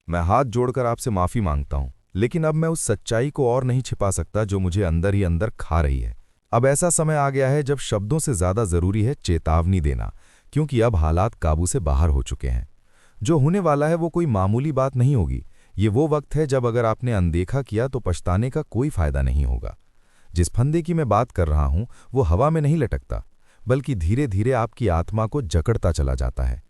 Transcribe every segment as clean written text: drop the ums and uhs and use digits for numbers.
मैं हाथ जोड़कर आपसे माफ़ी मांगता हूँ, लेकिन अब मैं उस सच्चाई को और नहीं छिपा सकता जो मुझे अंदर ही अंदर खा रही है। अब ऐसा समय आ गया है जब शब्दों से ज़्यादा ज़रूरी है चेतावनी देना, क्योंकि अब हालात काबू से बाहर हो चुके हैं। जो होने वाला है वो कोई मामूली बात नहीं होगी। ये वो वक्त है जब अगर आपने अनदेखा किया तो पछताने का कोई फायदा नहीं होगा। जिस फंदे की मैं बात कर रहा हूं वो हवा में नहीं लटकता, बल्कि धीरे धीरे आपकी आत्मा को जकड़ता चला जाता है।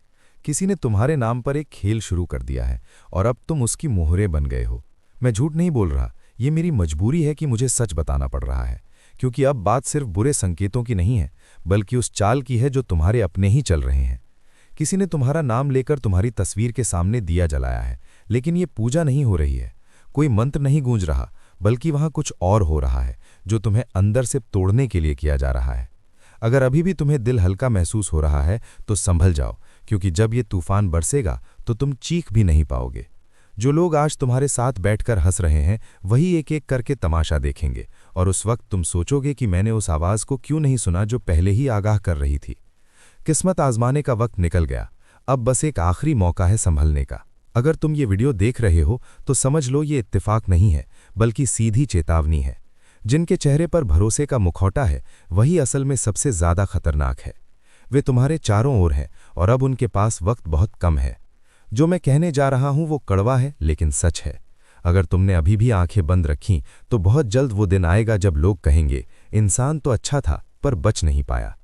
किसी ने तुम्हारे नाम पर एक खेल शुरू कर दिया है और अब तुम उसकी मोहरे बन गए हो। मैं झूठ नहीं बोल रहा, ये मेरी मजबूरी है कि मुझे सच बताना पड़ रहा है, क्योंकि अब बात सिर्फ बुरे संकेतों की नहीं है, बल्कि उस चाल की है जो तुम्हारे अपने ही चल रहे हैं। किसी ने तुम्हारा नाम लेकर तुम्हारी तस्वीर के सामने दिया जलाया है, लेकिन ये पूजा नहीं हो रही है, कोई मंत्र नहीं गूंज रहा, बल्कि वहां कुछ और हो रहा है जो तुम्हें अंदर से तोड़ने के लिए किया जा रहा है। अगर अभी भी तुम्हें दिल हल्का महसूस हो रहा है तो संभल जाओ, क्योंकि जब ये तूफान बरसेगा तो तुम चीख भी नहीं पाओगे। जो लोग आज तुम्हारे साथ बैठकर हंस रहे हैं वही एक एक करके तमाशा देखेंगे, और उस वक्त तुम सोचोगे कि मैंने उस आवाज को क्यों नहीं सुना जो पहले ही आगाह कर रही थी। किस्मत आजमाने का वक्त निकल गया, अब बस एक आखिरी मौका है संभलने का। अगर तुम ये वीडियो देख रहे हो तो समझ लो ये इत्तेफाक नहीं है, बल्कि सीधी चेतावनी है। जिनके चेहरे पर भरोसे का मुखौटा है वही असल में सबसे ज्यादा खतरनाक है। वे तुम्हारे चारों ओर हैं और अब उनके पास वक्त बहुत कम है। जो मैं कहने जा रहा हूं वो कड़वा है लेकिन सच है। अगर तुमने अभी भी आंखें बंद रखीं तो बहुत जल्द वो दिन आएगा जब लोग कहेंगे, इंसान तो अच्छा था पर बच नहीं पाया।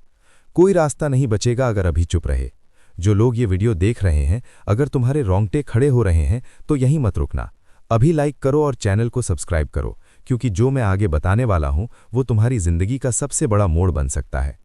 कोई रास्ता नहीं बचेगा अगर अभी चुप रहे। जो लोग ये वीडियो देख रहे हैं, अगर तुम्हारे रोंगटे खड़े हो रहे हैं तो यहीं मत रुकना। अभी लाइक करो और चैनल को सब्सक्राइब करो, क्योंकि जो मैं आगे बताने वाला हूं वो तुम्हारी जिंदगी का सबसे बड़ा मोड़ बन सकता है।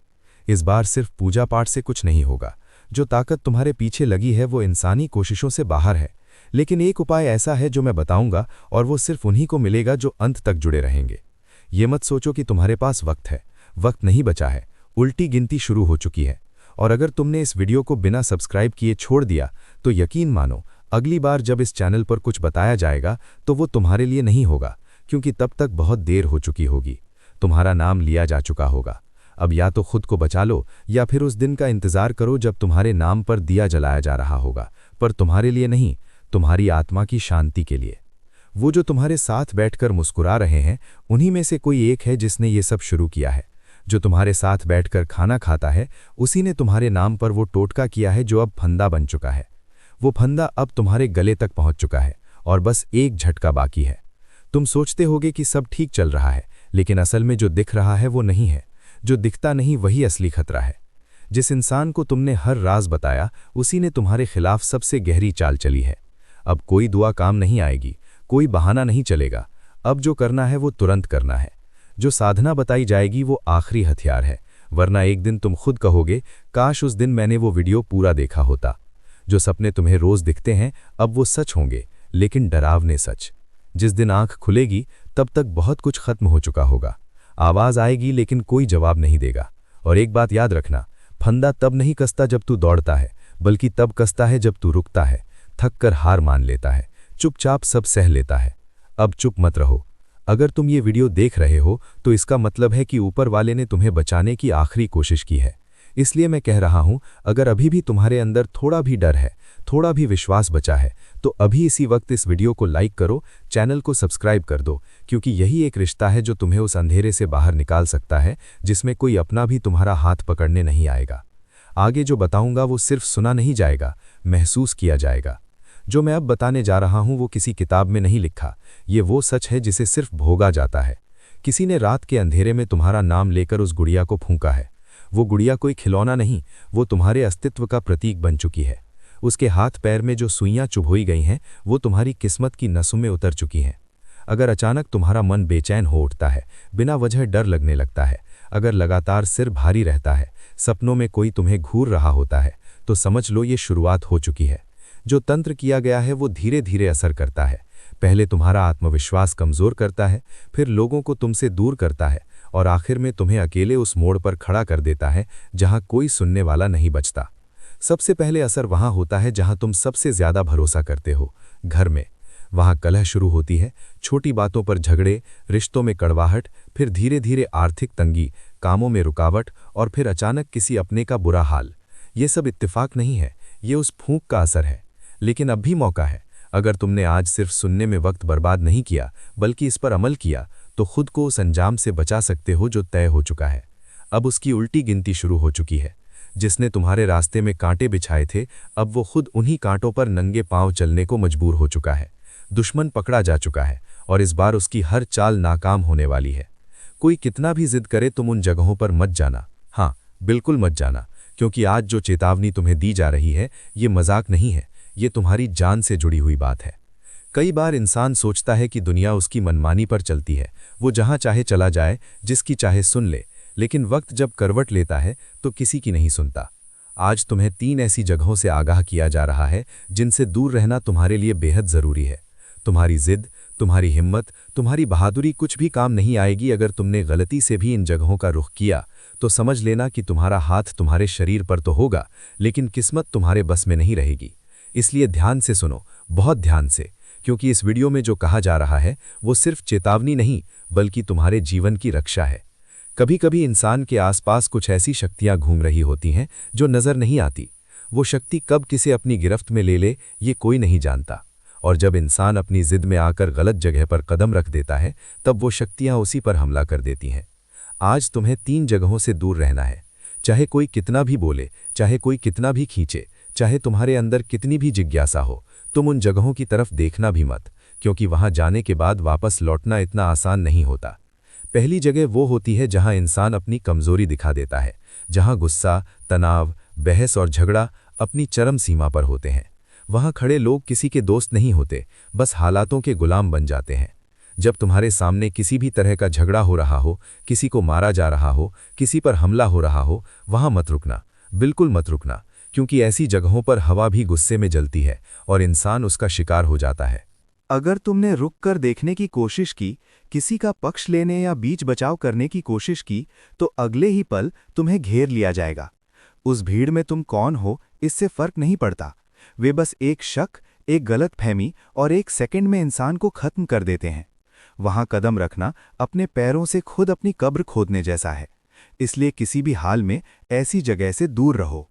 इस बार सिर्फ पूजा पाठ से कुछ नहीं होगा। जो ताकत तुम्हारे पीछे लगी है वो इंसानी कोशिशों से बाहर है, लेकिन एक उपाय ऐसा है जो मैं बताऊंगा और वो सिर्फ उन्हीं को मिलेगा जो अंत तक जुड़े रहेंगे। ये मत सोचो कि तुम्हारे पास वक्त है, वक्त नहीं बचा है, उल्टी गिनती शुरू हो चुकी है। और अगर तुमने इस वीडियो को बिना सब्सक्राइब किए छोड़ दिया तो यकीन मानो, अगली बार जब इस चैनल पर कुछ बताया जाएगा तो वो तुम्हारे लिए नहीं होगा, क्योंकि तब तक बहुत देर हो चुकी होगी, तुम्हारा नाम लिया जा चुका होगा। अब या तो खुद को बचा लो या फिर उस दिन का इंतजार करो जब तुम्हारे नाम पर दिया जलाया जा रहा होगा, पर तुम्हारे लिए नहीं, तुम्हारी आत्मा की शांति के लिए। वो जो तुम्हारे साथ बैठकर मुस्कुरा रहे हैं उन्हीं में से कोई एक है जिसने ये सब शुरू किया है। जो तुम्हारे साथ बैठकर खाना खाता है उसी ने तुम्हारे नाम पर वो टोटका किया है जो अब फंदा बन चुका है। वो फंदा अब तुम्हारे गले तक पहुंच चुका है और बस एक झटका बाकी है। तुम सोचते होगे कि सब ठीक चल रहा है, लेकिन असल में जो दिख रहा है वो नहीं है। जो दिखता नहीं वही असली खतरा है। जिस इंसान को तुमने हर राज बताया उसी ने तुम्हारे खिलाफ सबसे गहरी चाल चली है। अब कोई दुआ काम नहीं आएगी, कोई बहाना नहीं चलेगा। अब जो करना है वो तुरंत करना है। जो साधना बताई जाएगी वो आखिरी हथियार है, वरना एक दिन तुम खुद कहोगे, काश उस दिन मैंने वो वीडियो पूरा देखा होता। जो सपने तुम्हें रोज दिखते हैं अब वो सच होंगे, लेकिन डरावने सच। जिस दिन आंख खुलेगी तब तक बहुत कुछ खत्म हो चुका होगा। आवाज आएगी लेकिन कोई जवाब नहीं देगा। और एक बात याद रखना, फंदा तब नहीं कसता जब तू दौड़ता है, बल्कि तब कसता है जब तू रुकता है, थक कर हार मान लेता है, चुपचाप सब सह लेता है। अब चुप मत रहो। अगर तुम ये वीडियो देख रहे हो तो इसका मतलब है कि ऊपर वाले ने तुम्हें बचाने की आखिरी कोशिश की है। इसलिए मैं कह रहा हूं, अगर अभी भी तुम्हारे अंदर थोड़ा भी डर है, थोड़ा भी विश्वास बचा है, तो अभी इसी वक्त इस वीडियो को लाइक करो, चैनल को सब्सक्राइब कर दो, क्योंकि यही एक रिश्ता है जो तुम्हें उस अंधेरे से बाहर निकाल सकता है जिसमें कोई अपना भी तुम्हारा हाथ पकड़ने नहीं आएगा। आगे जो बताऊंगा वो सिर्फ सुना नहीं जाएगा, महसूस किया जाएगा। जो मैं अब बताने जा रहा हूं वो किसी किताब में नहीं लिखा, ये वो सच है जिसे सिर्फ भोगा जाता है। किसी ने रात के अंधेरे में तुम्हारा नाम लेकर उस गुड़िया को फूंका है। वो गुड़िया कोई खिलौना नहीं, वो तुम्हारे अस्तित्व का प्रतीक बन चुकी है। उसके हाथ पैर में जो सुइयां चुभोई गई हैं वो तुम्हारी किस्मत की नसों में उतर चुकी हैं। अगर अचानक तुम्हारा मन बेचैन हो उठता है, बिना वजह डर लगने लगता है, अगर लगातार सिर भारी रहता है, सपनों में कोई तुम्हें घूर रहा होता है, तो समझ लो ये शुरुआत हो चुकी है। जो तंत्र किया गया है वो धीरे धीरे असर करता है। पहले तुम्हारा आत्मविश्वास कमजोर करता है, फिर लोगों को तुमसे दूर करता है और आखिर में तुम्हें अकेले उस मोड़ पर खड़ा कर देता है जहां कोई सुनने वाला नहीं बचता। सबसे पहले असर वहां होता है जहां तुम सबसे ज्यादा भरोसा करते हो, घर में। वहां कलह शुरू होती है, छोटी बातों पर झगड़े, रिश्तों में कड़वाहट, फिर धीरे धीरे आर्थिक तंगी, कामों में रुकावट और फिर अचानक किसी अपने का बुरा हाल। ये सब इत्तेफाक नहीं है, ये उस फूंक का असर है। लेकिन अब भी मौका है। अगर तुमने आज सिर्फ सुनने में वक्त बर्बाद नहीं किया बल्कि इस पर अमल किया तो खुद को उस अंजाम से बचा सकते हो जो तय हो चुका है। अब उसकी उल्टी गिनती शुरू हो चुकी है। जिसने तुम्हारे रास्ते में कांटे बिछाए थे अब वो खुद उन्हीं कांटों पर नंगे पांव चलने को मजबूर हो चुका है। दुश्मन पकड़ा जा चुका है और इस बार उसकी हर चाल नाकाम होने वाली है। कोई कितना भी जिद करे तुम उन जगहों पर मत जाना। हाँ, बिल्कुल मत जाना, क्योंकि आज जो चेतावनी तुम्हें दी जा रही है ये मजाक नहीं है, ये तुम्हारी जान से जुड़ी हुई बात है। कई बार इंसान सोचता है कि दुनिया उसकी मनमानी पर चलती है, वो जहां चाहे चला जाए, जिसकी चाहे सुन ले, लेकिन वक्त जब करवट लेता है तो किसी की नहीं सुनता। आज तुम्हें 3 ऐसी जगहों से आगाह किया जा रहा है जिनसे दूर रहना तुम्हारे लिए बेहद ज़रूरी है। तुम्हारी जिद, तुम्हारी हिम्मत, तुम्हारी बहादुरी कुछ भी काम नहीं आएगी अगर तुमने गलती से भी इन जगहों का रुख किया तो समझ लेना कि तुम्हारा हाथ तुम्हारे शरीर पर तो होगा लेकिन किस्मत तुम्हारे बस में नहीं रहेगी। इसलिए ध्यान से सुनो, बहुत ध्यान से, क्योंकि इस वीडियो में जो कहा जा रहा है वो सिर्फ चेतावनी नहीं बल्कि तुम्हारे जीवन की रक्षा है। कभी कभी इंसान के आसपास कुछ ऐसी शक्तियां घूम रही होती हैं जो नजर नहीं आती। वो शक्ति कब किसे अपनी गिरफ्त में ले ले ये कोई नहीं जानता, और जब इंसान अपनी जिद में आकर गलत जगह पर कदम रख देता है तब वो शक्तियां उसी पर हमला कर देती हैं। आज तुम्हें 3 जगहों से दूर रहना है। चाहे कोई कितना भी बोले, चाहे कोई कितना भी खींचे, चाहे तुम्हारे अंदर कितनी भी जिज्ञासा हो, तुम उन जगहों की तरफ देखना भी मत, क्योंकि वहां जाने के बाद वापस लौटना इतना आसान नहीं होता। पहली जगह वो होती है जहां इंसान अपनी कमजोरी दिखा देता है, जहां गुस्सा, तनाव, बहस और झगड़ा अपनी चरम सीमा पर होते हैं। वहां खड़े लोग किसी के दोस्त नहीं होते, बस हालातों के गुलाम बन जाते हैं। जब तुम्हारे सामने किसी भी तरह का झगड़ा हो रहा हो, किसी को मारा जा रहा हो, किसी पर हमला हो रहा हो, वहां मत रुकना, बिल्कुल मत रुकना, क्योंकि ऐसी जगहों पर हवा भी गुस्से में जलती है और इंसान उसका शिकार हो जाता है। अगर तुमने रुककर देखने की कोशिश की, किसी का पक्ष लेने या बीच बचाव करने की कोशिश की, तो अगले ही पल तुम्हें घेर लिया जाएगा। उस भीड़ में तुम कौन हो इससे फर्क नहीं पड़ता। वे बस एक शक, एक गलतफहमी और एक सेकंड में इंसान को खत्म कर देते हैं। वहां कदम रखना अपने पैरों से खुद अपनी कब्र खोदने जैसा है, इसलिए किसी भी हाल में ऐसी जगह से दूर रहो।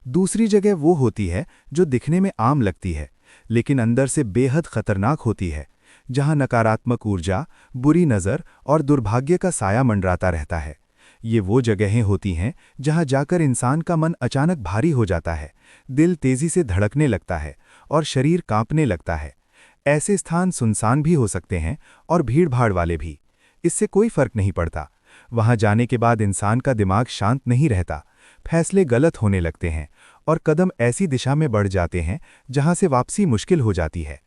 दूसरी जगह वो होती है जो दिखने में आम लगती है लेकिन अंदर से बेहद खतरनाक होती है, जहां नकारात्मक ऊर्जा, बुरी नज़र और दुर्भाग्य का साया मंडराता रहता है। ये वो जगहें होती हैं जहां जाकर इंसान का मन अचानक भारी हो जाता है, दिल तेजी से धड़कने लगता है और शरीर कांपने लगता है। ऐसे स्थान सुनसान भी हो सकते हैं और भीड़-भाड़ वाले भी, इससे कोई फर्क नहीं पड़ता। वहां जाने के बाद इंसान का दिमाग शांत नहीं रहता, फैसले गलत होने लगते हैं और कदम ऐसी दिशा में बढ़ जाते हैं जहां से वापसी मुश्किल हो जाती है।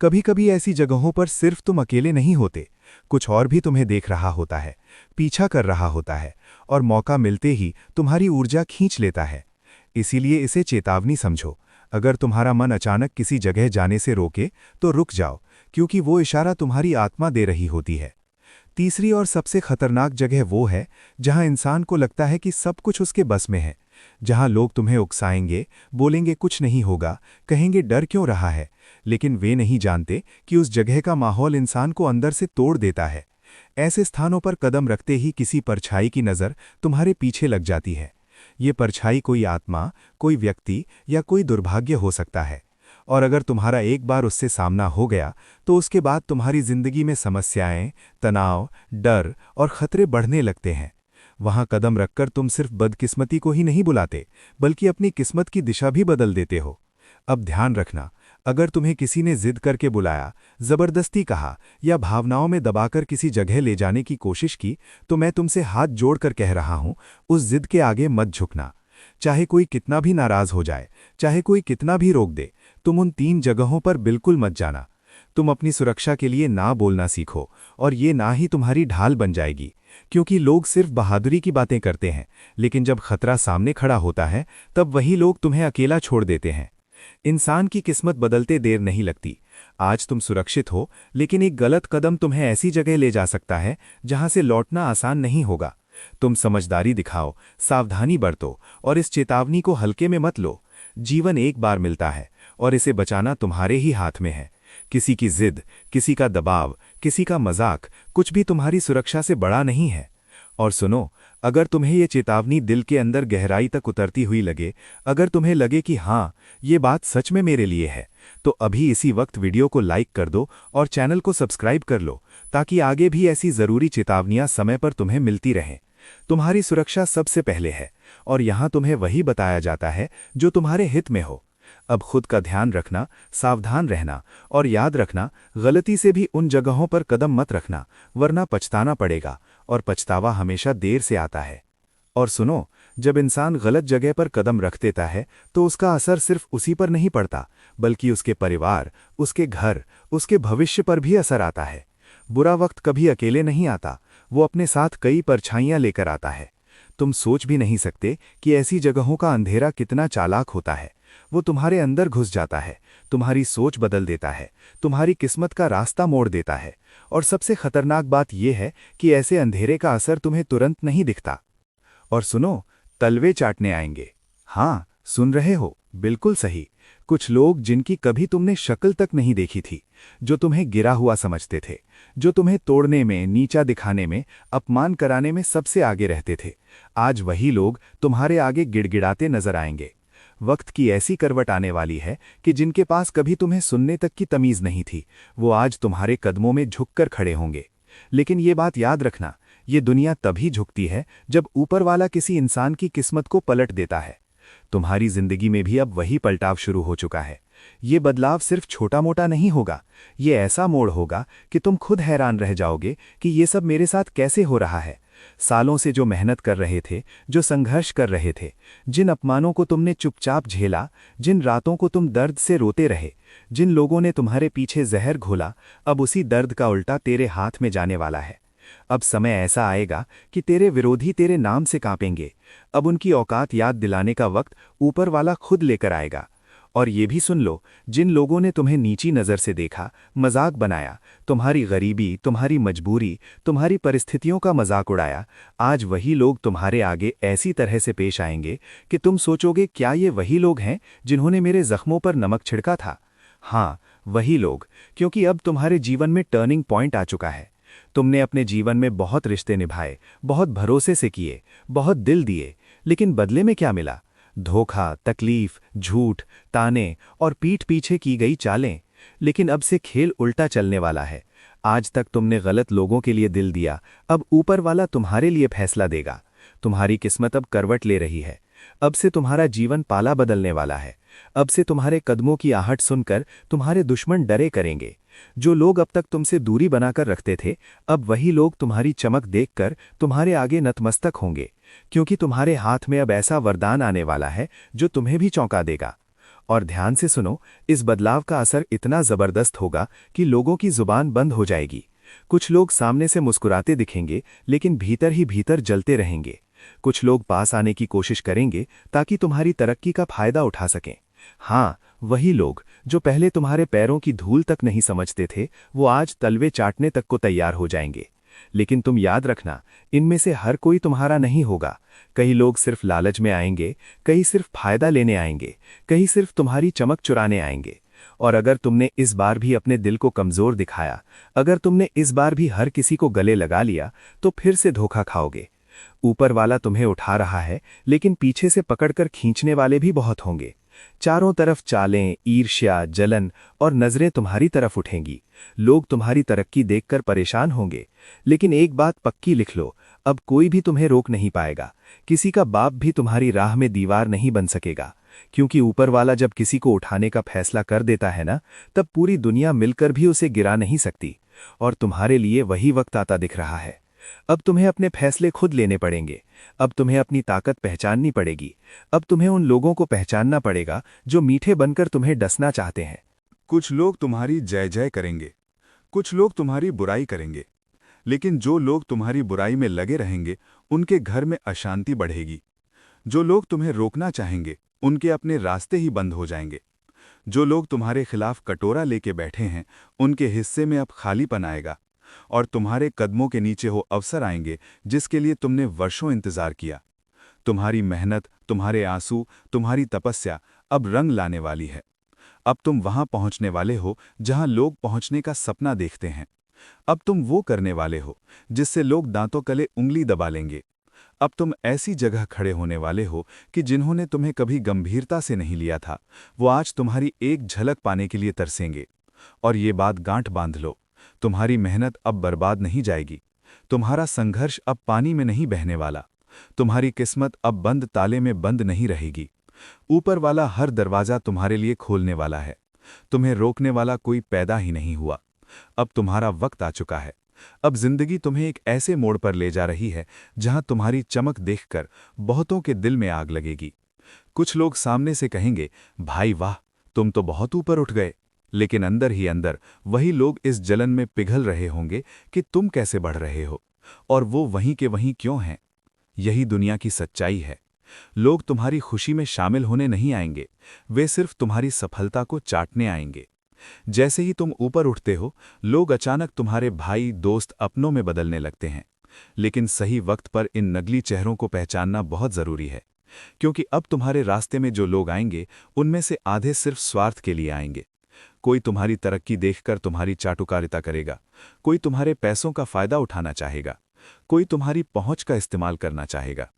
कभी-कभी ऐसी जगहों पर सिर्फ तुम अकेले नहीं होते, कुछ और भी तुम्हें देख रहा होता है, पीछा कर रहा होता है और मौका मिलते ही तुम्हारी ऊर्जा खींच लेता है। इसीलिए इसे चेतावनी समझो। अगर तुम्हारा मन अचानक किसी जगह जाने से रोके तो रुक जाओ, क्योंकि वो इशारा तुम्हारी आत्मा दे रही होती है। तीसरी और सबसे खतरनाक जगह वो है जहां इंसान को लगता है कि सब कुछ उसके बस में है, जहां लोग तुम्हें उकसाएंगे, बोलेंगे कुछ नहीं होगा, कहेंगे डर क्यों रहा है, लेकिन वे नहीं जानते कि उस जगह का माहौल इंसान को अंदर से तोड़ देता है। ऐसे स्थानों पर कदम रखते ही किसी परछाई की नज़र तुम्हारे पीछे लग जाती है। ये परछाई कोई आत्मा, कोई व्यक्ति या कोई दुर्भाग्य हो सकता है, और अगर तुम्हारा एक बार उससे सामना हो गया तो उसके बाद तुम्हारी जिंदगी में समस्याएं, तनाव, डर और खतरे बढ़ने लगते हैं। वहां कदम रखकर तुम सिर्फ बदकिस्मती को ही नहीं बुलाते बल्कि अपनी किस्मत की दिशा भी बदल देते हो। अब ध्यान रखना, अगर तुम्हें किसी ने जिद करके बुलाया, जबरदस्ती कहा या भावनाओं में दबाकर किसी जगह ले जाने की कोशिश की, तो मैं तुमसे हाथ जोड़कर कह रहा हूं, उस जिद के आगे मत झुकना। चाहे कोई कितना भी नाराज हो जाए, चाहे कोई कितना भी रोक दे, तुम उन 3 जगहों पर बिल्कुल मत जाना। तुम अपनी सुरक्षा के लिए ना बोलना सीखो, और ये ना ही तुम्हारी ढाल बन जाएगी, क्योंकि लोग सिर्फ बहादुरी की बातें करते हैं, लेकिन जब खतरा सामने खड़ा होता है तब वही लोग तुम्हें अकेला छोड़ देते हैं। इंसान की किस्मत बदलते देर नहीं लगती। आज तुम सुरक्षित हो, लेकिन एक गलत कदम तुम्हें ऐसी जगह ले जा सकता है जहां से लौटना आसान नहीं होगा। तुम समझदारी दिखाओ, सावधानी बरतो और इस चेतावनी को हल्के में मत लो। जीवन एक बार मिलता है और इसे बचाना तुम्हारे ही हाथ में है। किसी की जिद, किसी का दबाव, किसी का मजाक कुछ भी तुम्हारी सुरक्षा से बड़ा नहीं है। और सुनो, अगर तुम्हें ये चेतावनी दिल के अंदर गहराई तक उतरती हुई लगे, अगर तुम्हें लगे कि हाँ, ये बात सच में मेरे लिए है, तो अभी इसी वक्त वीडियो को लाइक कर दो और चैनल को सब्सक्राइब कर लो, ताकि आगे भी ऐसी ज़रूरी चेतावनियां समय पर तुम्हें मिलती रहें। तुम्हारी सुरक्षा सबसे पहले है, और यहाँ तुम्हें वही बताया जाता है जो तुम्हारे हित में हो। अब खुद का ध्यान रखना, सावधान रहना, और याद रखना, गलती से भी उन जगहों पर कदम मत रखना, वरना पछताना पड़ेगा, और पछतावा हमेशा देर से आता है। और सुनो, जब इंसान गलत जगह पर कदम रख देता है तो उसका असर सिर्फ उसी पर नहीं पड़ता, बल्कि उसके परिवार, उसके घर, उसके भविष्य पर भी असर आता है। बुरा वक्त कभी अकेले नहीं आता, वो अपने साथ कई परछाइयां लेकर आता है। तुम सोच भी नहीं सकते कि ऐसी जगहों का अंधेरा कितना चालाक होता है। वो तुम्हारे अंदर घुस जाता है, तुम्हारी सोच बदल देता है, तुम्हारी किस्मत का रास्ता मोड़ देता है। और सबसे खतरनाक बात यह है कि ऐसे अंधेरे का असर तुम्हें तुरंत नहीं दिखता। और सुनो, तलवे चाटने आएंगे। हाँ, सुन रहे हो, बिल्कुल सही। कुछ लोग जिनकी कभी तुमने शक्ल तक नहीं देखी थी, जो तुम्हें गिरा हुआ समझते थे, जो तुम्हें तोड़ने में, नीचा दिखाने में, अपमान कराने में सबसे आगे रहते थे, आज वही लोग तुम्हारे आगे गिड़गिड़ाते नजर आएंगे। वक्त की ऐसी करवट आने वाली है कि जिनके पास कभी तुम्हें सुनने तक की तमीज नहीं थी, वो आज तुम्हारे कदमों में झुककर खड़े होंगे। लेकिन ये बात याद रखना, ये दुनिया तभी झुकती है जब ऊपर वाला किसी इंसान की किस्मत को पलट देता है। तुम्हारी जिंदगी में भी अब वही पलटाव शुरू हो चुका है। ये बदलाव सिर्फ छोटा मोटा नहीं होगा, ये ऐसा मोड़ होगा कि तुम खुद हैरान रह जाओगे कि ये सब मेरे साथ कैसे हो रहा है। सालों से जो मेहनत कर रहे थे, जो संघर्ष कर रहे थे, जिन अपमानों को तुमने चुपचाप झेला, जिन रातों को तुम दर्द से रोते रहे, जिन लोगों ने तुम्हारे पीछे जहर घोला, अब उसी दर्द का उल्टा तेरे हाथ में जाने वाला है। अब समय ऐसा आएगा कि तेरे विरोधी तेरे नाम से कांपेंगे। अब उनकी औकात याद दिलाने का वक्त ऊपर वाला खुद लेकर आएगा। और ये भी सुन लो, जिन लोगों ने तुम्हें नीची नज़र से देखा, मजाक बनाया, तुम्हारी गरीबी, तुम्हारी मजबूरी, तुम्हारी परिस्थितियों का मजाक उड़ाया, आज वही लोग तुम्हारे आगे ऐसी तरह से पेश आएंगे कि तुम सोचोगे, क्या ये वही लोग हैं जिन्होंने मेरे जख्मों पर नमक छिड़का था? हाँ, वही लोग, क्योंकि अब तुम्हारे जीवन में टर्निंग पॉइंट आ चुका है। तुमने अपने जीवन में बहुत रिश्ते निभाए, बहुत भरोसे से किए, बहुत दिल दिए, लेकिन बदले में क्या मिला? धोखा, तकलीफ, झूठ, ताने और पीठ पीछे की गई चालें। लेकिन अब से खेल उल्टा चलने वाला है। आज तक तुमने गलत लोगों के लिए दिल दिया, अब ऊपर वाला तुम्हारे लिए फैसला देगा। तुम्हारी किस्मत अब करवट ले रही है। अब से तुम्हारा जीवन पाला बदलने वाला है। अब से तुम्हारे कदमों की आहट सुनकर तुम्हारे दुश्मन डरे करेंगे। जो लोग अब तक तुमसे दूरी बनाकर रखते थे, अब वही लोग तुम्हारी चमक देखकर तुम्हारे आगे नतमस्तक होंगे, क्योंकि तुम्हारे हाथ में अब ऐसा वरदान आने वाला है जो तुम्हें भी चौंका देगा। और ध्यान से सुनो, इस बदलाव का असर इतना जबरदस्त होगा कि लोगों की जुबान बंद हो जाएगी। कुछ लोग सामने से मुस्कुराते दिखेंगे, लेकिन भीतर ही भीतर जलते रहेंगे। कुछ लोग पास आने की कोशिश करेंगे ताकि तुम्हारी तरक्की का फायदा उठा सकें। हाँ, वही लोग जो पहले तुम्हारे पैरों की धूल तक नहीं समझते थे, वो आज तलवे चाटने तक को तैयार हो जाएंगे। लेकिन तुम याद रखना, इनमें से हर कोई तुम्हारा नहीं होगा। कई लोग सिर्फ लालच में आएंगे, कई सिर्फ फायदा लेने आएंगे, कई सिर्फ तुम्हारी चमक चुराने आएंगे। और अगर तुमने इस बार भी अपने दिल को कमजोर दिखाया, अगर तुमने इस बार भी हर किसी को गले लगा लिया, तो फिर से धोखा खाओगे। ऊपर वाला तुम्हें उठा रहा है, लेकिन पीछे से पकड़कर खींचने वाले भी बहुत होंगे। चारों तरफ चालें, ईर्ष्या, जलन और नजरें तुम्हारी तरफ उठेंगी। लोग तुम्हारी तरक्की देखकर परेशान होंगे, लेकिन एक बात पक्की लिख लो, अब कोई भी तुम्हें रोक नहीं पाएगा। किसी का बाप भी तुम्हारी राह में दीवार नहीं बन सकेगा, क्योंकि ऊपर वाला जब किसी को उठाने का फैसला कर देता है ना, तब पूरी दुनिया मिलकर भी उसे गिरा नहीं सकती। और तुम्हारे लिए वही वक्त आता दिख रहा है। अब तुम्हें अपने फैसले खुद लेने पड़ेंगे। अब तुम्हें अपनी ताकत पहचाननी पड़ेगी। अब तुम्हें उन लोगों को पहचानना पड़ेगा जो मीठे बनकर तुम्हें डसना चाहते हैं। कुछ लोग तुम्हारी जय जय करेंगे, कुछ लोग तुम्हारी बुराई करेंगे, लेकिन जो लोग तुम्हारी बुराई में लगे रहेंगे, उनके घर में अशांति बढ़ेगी। जो लोग तुम्हें रोकना चाहेंगे, उनके अपने रास्ते ही बंद हो जाएंगे। जो लोग तुम्हारे खिलाफ कटोरा लेके बैठे हैं, उनके हिस्से में अब खालीपन आएगा। और तुम्हारे कदमों के नीचे वो अवसर आएंगे जिसके लिए तुमने वर्षों इंतजार किया। तुम्हारी मेहनत, तुम्हारे आंसू, तुम्हारी तपस्या अब रंग लाने वाली है। अब तुम वहां पहुंचने वाले हो जहां लोग पहुंचने का सपना देखते हैं। अब तुम वो करने वाले हो जिससे लोग दांतों तले उंगली दबा लेंगे। अब तुम ऐसी जगह खड़े होने वाले हो कि जिन्होंने तुम्हें कभी गंभीरता से नहीं लिया था, वो आज तुम्हारी एक झलक पाने के लिए तरसेंगे। और ये बात गांठ बांध लो, तुम्हारी मेहनत अब बर्बाद नहीं जाएगी, तुम्हारा संघर्ष अब पानी में नहीं बहने वाला, तुम्हारी किस्मत अब बंद ताले में बंद नहीं रहेगी। ऊपर वाला हर दरवाजा तुम्हारे लिए खोलने वाला है, तुम्हें रोकने वाला कोई पैदा ही नहीं हुआ। अब तुम्हारा वक्त आ चुका है। अब जिंदगी तुम्हें एक ऐसे मोड़ पर ले जा रही है जहां तुम्हारी चमक देखकर बहुतों के दिल में आग लगेगी। कुछ लोग सामने से कहेंगे, भाई वाह, तुम तो बहुत ऊपर उठ गए, लेकिन अंदर ही अंदर वही लोग इस जलन में पिघल रहे होंगे कि तुम कैसे बढ़ रहे हो, और वो वहीं के वहीं क्यों हैं। यही दुनिया की सच्चाई है। लोग तुम्हारी खुशी में शामिल होने नहीं आएंगे, वे सिर्फ तुम्हारी सफलता को चाटने आएंगे। जैसे ही तुम ऊपर उठते हो, लोग अचानक तुम्हारे भाई, दोस्त, अपनों में बदलने लगते हैं। लेकिन सही वक्त पर इन नकली चेहरों को पहचानना बहुत जरूरी है, क्योंकि अब तुम्हारे रास्ते में जो लोग आएंगे, उनमें से आधे सिर्फ स्वार्थ के लिए आएंगे। कोई तुम्हारी तरक्की देखकर तुम्हारी चाटुकारिता करेगा, कोई तुम्हारे पैसों का फायदा उठाना चाहेगा, कोई तुम्हारी पहुंच का इस्तेमाल करना चाहेगा,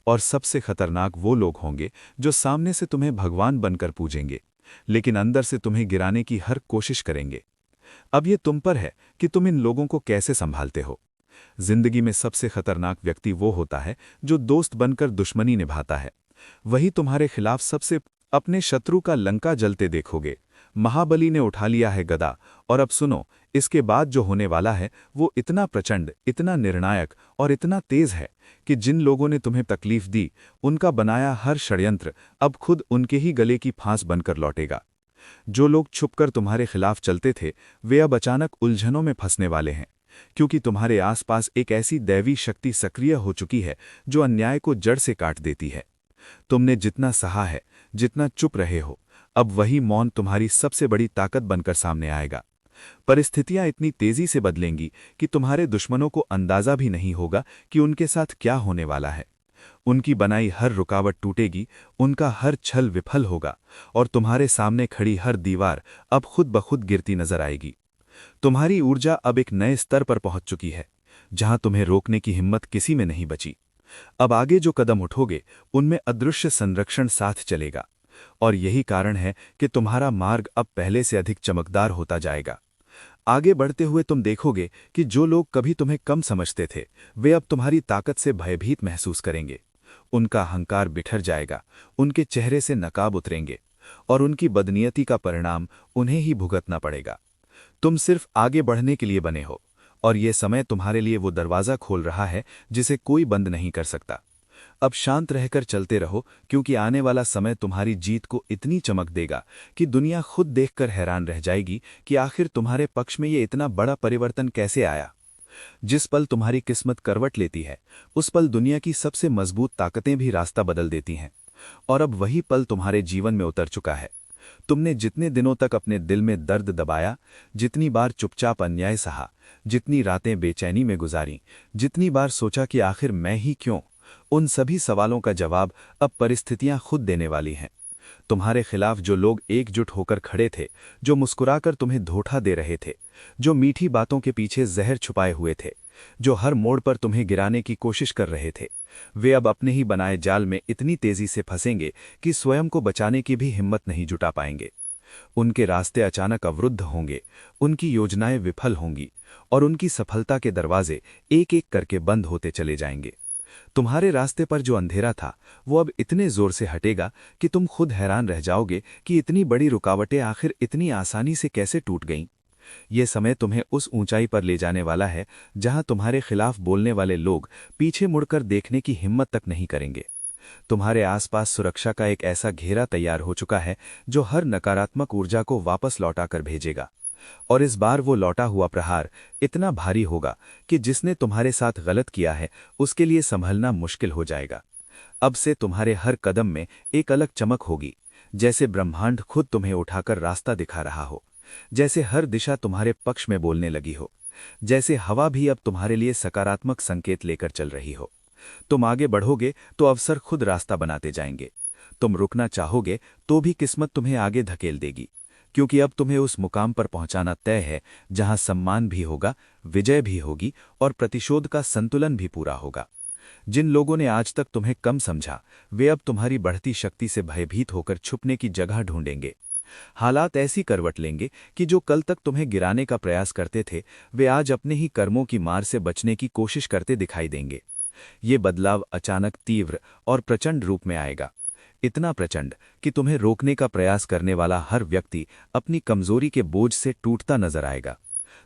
और सबसे खतरनाक वो लोग होंगे जो सामने से तुम्हें भगवान बनकर पूजेंगे, लेकिन अंदर से तुम्हें गिराने की हर कोशिश करेंगे। अब ये तुम पर है कि तुम इन लोगों को कैसे संभालते हो। जिंदगी में सबसे खतरनाक व्यक्ति वो होता है जो दोस्त बनकर दुश्मनी निभाता है। वही तुम्हारे खिलाफ सबसे अपने शत्रु का लंका जलते देखोगे। महाबली ने उठा लिया है गदा, और अब सुनो, इसके बाद जो होने वाला है वो इतना प्रचंड, इतना निर्णायक और इतना तेज है कि जिन लोगों ने तुम्हें तकलीफ दी, उनका बनाया हर षड्यंत्र अब खुद उनके ही गले की फांस बनकर लौटेगा। जो लोग छुपकर तुम्हारे खिलाफ चलते थे, वे अब अचानक उलझनों में फंसने वाले हैं, क्योंकि तुम्हारे आसपास एक ऐसी दैवी शक्ति सक्रिय हो चुकी है जो अन्याय को जड़ से काट देती है। तुमने जितना सहा है, जितना चुप रहे हो, अब वही मौन तुम्हारी सबसे बड़ी ताकत बनकर सामने आएगा। परिस्थितियां इतनी तेजी से बदलेंगी कि तुम्हारे दुश्मनों को अंदाजा भी नहीं होगा कि उनके साथ क्या होने वाला है। उनकी बनाई हर रुकावट टूटेगी, उनका हर छल विफल होगा, और तुम्हारे सामने खड़ी हर दीवार अब खुद ब खुद गिरती नजर आएगी। तुम्हारी ऊर्जा अब एक नए स्तर पर पहुंच चुकी है, जहां तुम्हें रोकने की हिम्मत किसी में नहीं बची। अब आगे जो कदम उठोगे, उनमें अदृश्य संरक्षण साथ चलेगा, और यही कारण है कि तुम्हारा मार्ग अब पहले से अधिक चमकदार होता जाएगा। आगे बढ़ते हुए तुम देखोगे कि जो लोग कभी तुम्हें कम समझते थे, वे अब तुम्हारी ताकत से भयभीत महसूस करेंगे। उनका अहंकार बिखर जाएगा, उनके चेहरे से नकाब उतरेंगे, और उनकी बदनीयती का परिणाम उन्हें ही भुगतना पड़ेगा। तुम सिर्फ आगे बढ़ने के लिए बने हो, और ये समय तुम्हारे लिए वो दरवाज़ा खोल रहा है जिसे कोई बंद नहीं कर सकता। अब शांत रहकर चलते रहो, क्योंकि आने वाला समय तुम्हारी जीत को इतनी चमक देगा कि दुनिया खुद देखकर हैरान रह जाएगी कि आखिर तुम्हारे पक्ष में ये इतना बड़ा परिवर्तन कैसे आया। जिस पल तुम्हारी किस्मत करवट लेती है, उस पल दुनिया की सबसे मजबूत ताकतें भी रास्ता बदल देती हैं, और अब वही पल तुम्हारे जीवन में उतर चुका है। तुमने जितने दिनों तक अपने दिल में दर्द दबाया, जितनी बार चुपचाप अन्याय सहा, जितनी रातें बेचैनी में गुजारी, जितनी बार सोचा कि आखिर मैं ही क्यों, उन सभी सवालों का जवाब अब परिस्थितियां खुद देने वाली हैं। तुम्हारे खिलाफ जो लोग एकजुट होकर खड़े थे, जो मुस्कुराकर तुम्हें धोखा दे रहे थे, जो मीठी बातों के पीछे जहर छुपाए हुए थे, जो हर मोड़ पर तुम्हें गिराने की कोशिश कर रहे थे, वे अब अपने ही बनाए जाल में इतनी तेजी से फंसेंगे कि स्वयं को बचाने की भी हिम्मत नहीं जुटा पाएंगे। उनके रास्ते अचानक अवरुद्ध होंगे, उनकी योजनाएं विफल होंगी, और उनकी सफलता के दरवाजे एक एक करके बंद होते चले जाएंगे। तुम्हारे रास्ते पर जो अंधेरा था, वो अब इतने जोर से हटेगा कि तुम खुद हैरान रह जाओगे कि इतनी बड़ी रुकावटें आखिर इतनी आसानी से कैसे टूट गईं। ये समय तुम्हें उस ऊंचाई पर ले जाने वाला है जहां तुम्हारे खिलाफ बोलने वाले लोग पीछे मुड़कर देखने की हिम्मत तक नहीं करेंगे। तुम्हारे आसपास सुरक्षा का एक ऐसा घेरा तैयार हो चुका है जो हर नकारात्मक ऊर्जा को वापस लौटाकर भेजेगा, और इस बार वो लौटा हुआ प्रहार इतना भारी होगा कि जिसने तुम्हारे साथ गलत किया है उसके लिए संभलना मुश्किल हो जाएगा। अब से तुम्हारे हर कदम में एक अलग चमक होगी, जैसे ब्रह्मांड खुद तुम्हें उठाकर रास्ता दिखा रहा हो, जैसे हर दिशा तुम्हारे पक्ष में बोलने लगी हो, जैसे हवा भी अब तुम्हारे लिए सकारात्मक संकेत लेकर चल रही हो। तुम आगे बढ़ोगे तो अवसर खुद रास्ता बनाते जाएंगे। तुम रुकना चाहोगे तो भी किस्मत तुम्हें आगे धकेल देगी, क्योंकि अब तुम्हें उस मुकाम पर पहुंचाना तय है जहां सम्मान भी होगा, विजय भी होगी, और प्रतिशोध का संतुलन भी पूरा होगा। जिन लोगों ने आज तक तुम्हें कम समझा, वे अब तुम्हारी बढ़ती शक्ति से भयभीत होकर छुपने की जगह ढूंढेंगे। हालात ऐसी करवट लेंगे कि जो कल तक तुम्हें गिराने का प्रयास करते थे, वे आज अपने ही कर्मों की मार से बचने की कोशिश करते दिखाई देंगे। ये बदलाव अचानक, तीव्र और प्रचंड रूप में आएगा। इतना प्रचंड कि तुम्हें रोकने का प्रयास करने वाला हर व्यक्ति अपनी कमजोरी के बोझ से टूटता नजर आएगा।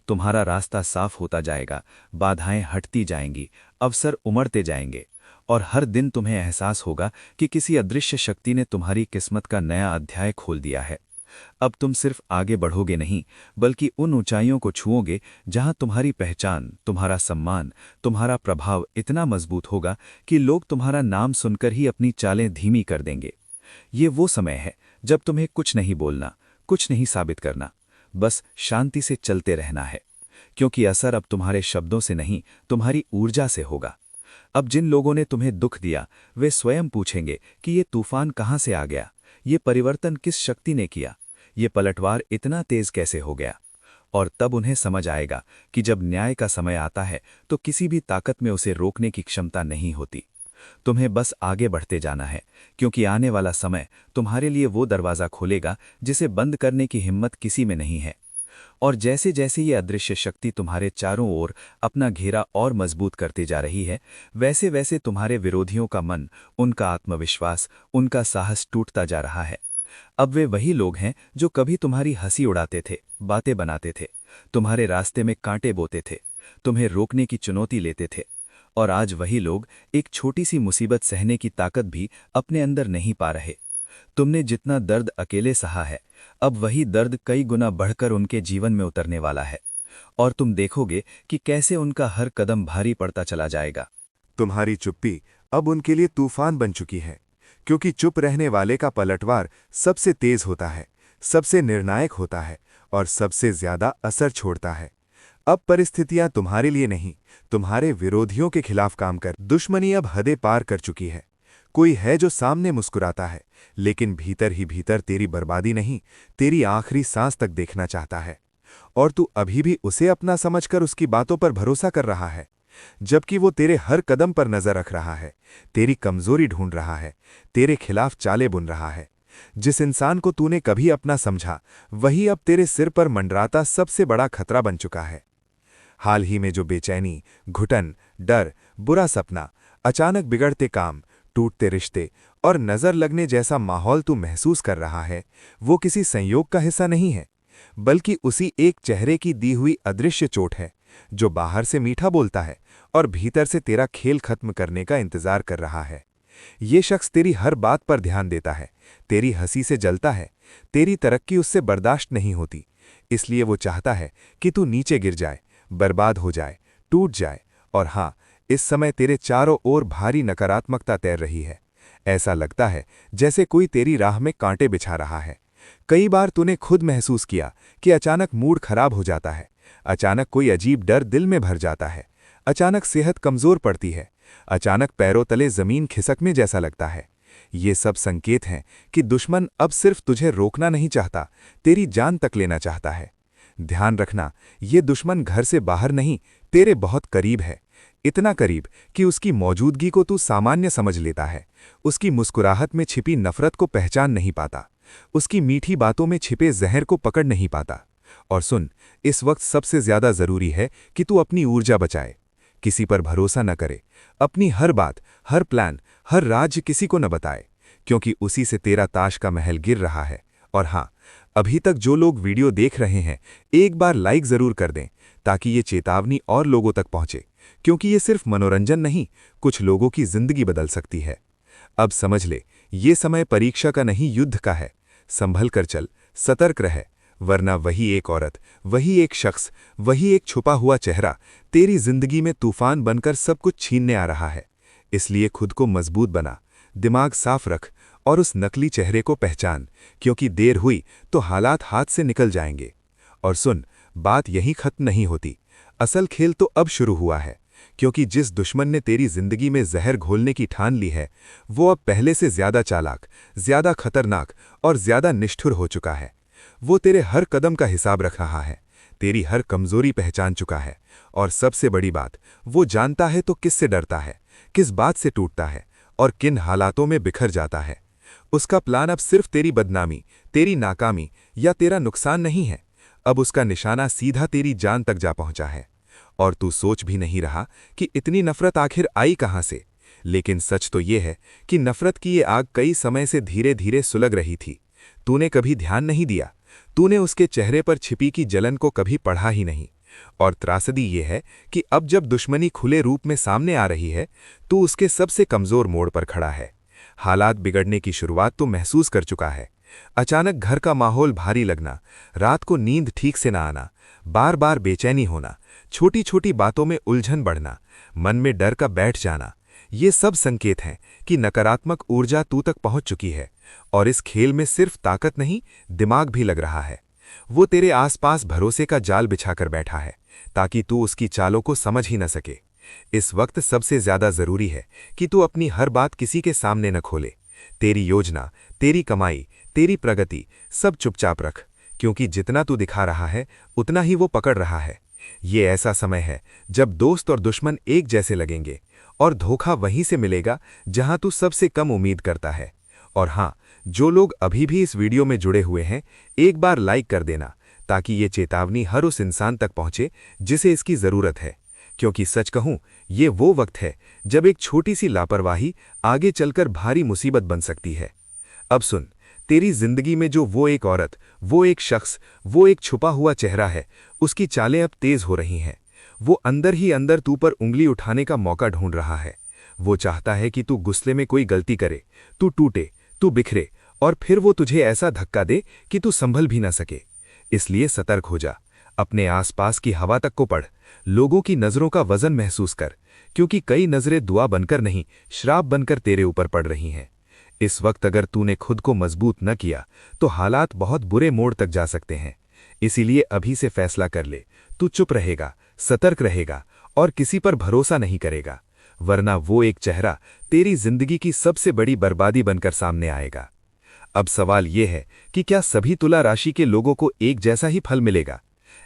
तुम्हारा रास्ता साफ होता जाएगा, बाधाएं हटती जाएंगी, अवसर उमड़ते जाएंगे, और हर दिन तुम्हें एहसास होगा कि किसी अदृश्य शक्ति ने तुम्हारी किस्मत का नया अध्याय खोल दिया है। अब तुम सिर्फ आगे बढ़ोगे नहीं, बल्कि उन ऊंचाइयों को छुओगे जहां तुम्हारी पहचान, तुम्हारा सम्मान, तुम्हारा प्रभाव इतना मजबूत होगा कि लोग तुम्हारा नाम सुनकर ही अपनी चालें धीमी कर देंगे। ये वो समय है जब तुम्हें कुछ नहीं बोलना, कुछ नहीं साबित करना, बस शांति से चलते रहना है, क्योंकि असर अब तुम्हारे शब्दों से नहीं, तुम्हारी ऊर्जा से होगा। अब जिन लोगों ने तुम्हें दुख दिया, वे स्वयं पूछेंगे कि ये तूफान कहाँ से आ गया, ये परिवर्तन किस शक्ति ने किया, ये पलटवार इतना तेज कैसे हो गया। और तब उन्हें समझ आएगा कि जब न्याय का समय आता है तो किसी भी ताकत में उसे रोकने की क्षमता नहीं होती। तुम्हें बस आगे बढ़ते जाना है, क्योंकि आने वाला समय तुम्हारे लिए वो दरवाज़ा खोलेगा जिसे बंद करने की हिम्मत किसी में नहीं है। और जैसे जैसे ये अदृश्य शक्ति तुम्हारे चारों ओर अपना घेरा और मजबूत करती जा रही है, वैसे वैसे तुम्हारे विरोधियों का मन, उनका आत्मविश्वास, उनका साहस टूटता जा रहा है। अब वे वही लोग हैं जो कभी तुम्हारी हंसी उड़ाते थे, बातें बनाते थे, तुम्हारे रास्ते में कांटे बोते थे, तुम्हें रोकने की चुनौती लेते थे। और आज वही लोग एक छोटी सी मुसीबत सहने की ताकत भी अपने अंदर नहीं पा रहे। तुमने जितना दर्द अकेले सहा है, अब वही दर्द कई गुना बढ़कर उनके जीवन में उतरने वाला है, और तुम देखोगे कि कैसे उनका हर कदम भारी पड़ता चला जाएगा। तुम्हारी चुप्पी अब उनके लिए तूफान बन चुकी है, क्योंकि चुप रहने वाले का पलटवार सबसे तेज होता है, सबसे निर्णायक होता है और सबसे ज्यादा असर छोड़ता है। अब परिस्थितियां तुम्हारे लिए नहीं, तुम्हारे विरोधियों के खिलाफ काम कर। दुश्मनी अब हदें पार कर चुकी है। कोई है जो सामने मुस्कुराता है, लेकिन भीतर ही भीतर तेरी बर्बादी नहीं, तेरी आखिरी सांस तक देखना चाहता है। और तू अभी भी उसे अपना समझकर उसकी बातों पर भरोसा कर रहा है, जबकि वो तेरे हर कदम पर नजर रख रहा है, तेरी कमजोरी ढूंढ रहा है, तेरे खिलाफ चालें बुन रहा है। जिस इंसान को तूने कभी अपना समझा, वही अब तेरे सिर पर मंडराता सबसे बड़ा खतरा बन चुका है। हाल ही में जो बेचैनी, घुटन, डर, बुरा सपना, अचानक बिगड़ते काम, टूटते रिश्ते और नजर लगने जैसा माहौल तू महसूस कर रहा है, वो किसी संयोग का हिस्सा नहीं है, बल्कि उसी एक चेहरे की दी हुई अदृश्य चोट है, जो बाहर से मीठा बोलता है और भीतर से तेरा खेल खत्म करने का इंतजार कर रहा है। ये शख्स तेरी हर बात पर ध्यान देता है, तेरी हंसी से जलता है, तेरी तरक्की उससे बर्दाश्त नहीं होती, इसलिए वो चाहता है कि तू नीचे गिर जाए, बर्बाद हो जाए, टूट जाए। और हाँ, इस समय तेरे चारों ओर भारी नकारात्मकता तैर रही है। ऐसा लगता है जैसे कोई तेरी राह में कांटे बिछा रहा है। कई बार तूने खुद महसूस किया कि अचानक मूड खराब हो जाता है, अचानक कोई अजीब डर दिल में भर जाता है, अचानक सेहत कमजोर पड़ती है, अचानक पैरों तले जमीन खिसकने जैसा लगता है। ये सब संकेत हैं कि दुश्मन अब सिर्फ तुझे रोकना नहीं चाहता, तेरी जान तक लेना चाहता है। ध्यान रखना, ये दुश्मन घर से बाहर नहीं, तेरे बहुत करीब है, इतना करीब कि उसकी मौजूदगी को तू सामान्य समझ लेता है, उसकी मुस्कुराहट में छिपी नफरत को पहचान नहीं पाता, उसकी मीठी बातों में छिपे जहर को पकड़ नहीं पाता। और सुन, इस वक्त सबसे ज्यादा जरूरी है कि तू अपनी ऊर्जा बचाए, किसी पर भरोसा न करे, अपनी हर बात, हर प्लान, हर राज किसी को न बताए, क्योंकि उसी से तेरा ताश का महल गिर रहा है। और हाँ, अभी तक जो लोग वीडियो देख रहे हैं, एक बार लाइक जरूर कर दें, ताकि ये चेतावनी और लोगों तक पहुंचे, क्योंकि ये सिर्फ मनोरंजन नहीं, कुछ लोगों की जिंदगी बदल सकती है। अब समझ ले, ये समय परीक्षा का नहीं, युद्ध का है। संभल कर चल, सतर्क रह, वरना वही एक औरत, वही एक शख्स, वही एक छुपा हुआ चेहरा तेरी जिंदगी में तूफान बनकर सब कुछ छीनने आ रहा है। इसलिए खुद को मजबूत बना, दिमाग साफ रख और उस नकली चेहरे को पहचान, क्योंकि देर हुई तो हालात हाथ से निकल जाएंगे। और सुन, बात यहीं खत्म नहीं होती, असल खेल तो अब शुरू हुआ है, क्योंकि जिस दुश्मन ने तेरी जिंदगी में जहर घोलने की ठान ली है, वो अब पहले से ज्यादा चालाक, ज्यादा खतरनाक और ज्यादा निष्ठुर हो चुका है। वो तेरे हर कदम का हिसाब रख रहा है, तेरी हर कमजोरी पहचान चुका है, और सबसे बड़ी बात, वो जानता है तो किससे डरता है, किस बात से टूटता है और किन हालातों में बिखर जाता है। उसका प्लान अब सिर्फ तेरी बदनामी, तेरी नाकामी या तेरा नुकसान नहीं है। अब उसका निशाना सीधा तेरी जान तक जा पहुंचा है। और तू सोच भी नहीं रहा कि इतनी नफरत आखिर आई कहां से। लेकिन सच तो ये है कि नफरत की ये आग कई समय से धीरे धीरे सुलग रही थी। तूने कभी ध्यान नहीं दिया। तूने उसके चेहरे पर छिपी की जलन को कभी पढ़ा ही नहीं। और त्रासदी ये है कि अब जब दुश्मनी खुले रूप में सामने आ रही है, तू उसके सबसे कमजोर मोड़ पर खड़ा है। हालात बिगड़ने की शुरुआत तो महसूस कर चुका है। अचानक घर का माहौल भारी लगना, रात को नींद ठीक से ना आना, बार बार बेचैनी होना, छोटी छोटी बातों में उलझन बढ़ना, मन में डर का बैठ जाना, ये सब संकेत हैं कि नकारात्मक ऊर्जा तू तक पहुंच चुकी है। और इस खेल में सिर्फ ताकत नहीं, दिमाग भी लग रहा है। वो तेरे आसपास भरोसे का जाल बिछाकर बैठा है ताकि तू उसकी चालों को समझ ही न सके। इस वक्त सबसे ज्यादा जरूरी है कि तू अपनी हर बात किसी के सामने न खोले। तेरी योजना, तेरी कमाई, तेरी प्रगति सब चुपचाप रख, क्योंकि जितना तू दिखा रहा है उतना ही वो पकड़ रहा है। ये ऐसा समय है जब दोस्त और दुश्मन एक जैसे लगेंगे और धोखा वहीं से मिलेगा जहां तू सबसे कम उम्मीद करता है। और हाँ, जो लोग अभी भी इस वीडियो में जुड़े हुए हैं, एक बार लाइक कर देना ताकि ये चेतावनी हर उस इंसान तक पहुंचे जिसे इसकी जरूरत है। क्योंकि सच कहूं, ये वो वक्त है जब एक छोटी सी लापरवाही आगे चलकर भारी मुसीबत बन सकती है। अब सुन, तेरी जिंदगी में जो वो एक औरत, वो एक शख्स, वो एक छुपा हुआ चेहरा है, उसकी चालें अब तेज हो रही हैं। वो अंदर ही अंदर तू पर उंगली उठाने का मौका ढूंढ रहा है। वो चाहता है कि तू गुस्से में कोई गलती करे, तू टूटे, तू बिखरे, और फिर वो तुझे ऐसा धक्का दे कि तू संभल भी ना सके। इसलिए सतर्क हो जा। अपने आसपास की हवा तक को पढ़, लोगों की नजरों का वजन महसूस कर, क्योंकि कई नजरें दुआ बनकर नहीं, श्राप बनकर तेरे ऊपर पड़ रही हैं। इस वक्त अगर तूने खुद को मजबूत न किया तो हालात बहुत बुरे मोड़ तक जा सकते हैं। इसीलिए अभी से फैसला कर ले, तू चुप रहेगा, सतर्क रहेगा और किसी पर भरोसा नहीं करेगा, वरना वो एक चेहरा तेरी जिंदगी की सबसे बड़ी बर्बादी बनकर सामने आएगा। अब सवाल ये है कि क्या सभी तुला राशि के लोगों को एक जैसा ही फल मिलेगा?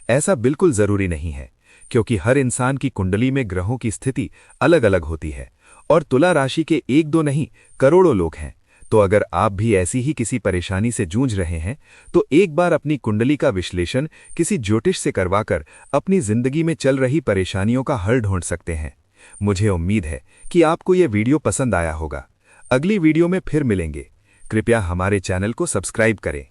ऐसा बिल्कुल जरूरी नहीं है, क्योंकि हर इंसान की कुंडली में ग्रहों की स्थिति अलग अलग होती है और तुला राशि के एक दो नहीं, करोड़ों लोग हैं। तो अगर आप भी ऐसी ही किसी परेशानी से जूझ रहे हैं तो एक बार अपनी कुंडली का विश्लेषण किसी ज्योतिष से करवाकर अपनी जिंदगी में चल रही परेशानियों का हल ढूंढ सकते हैं। मुझे उम्मीद है कि आपको यह वीडियो पसंद आया होगा। अगली वीडियो में फिर मिलेंगे। कृपया हमारे चैनल को सब्सक्राइब करें।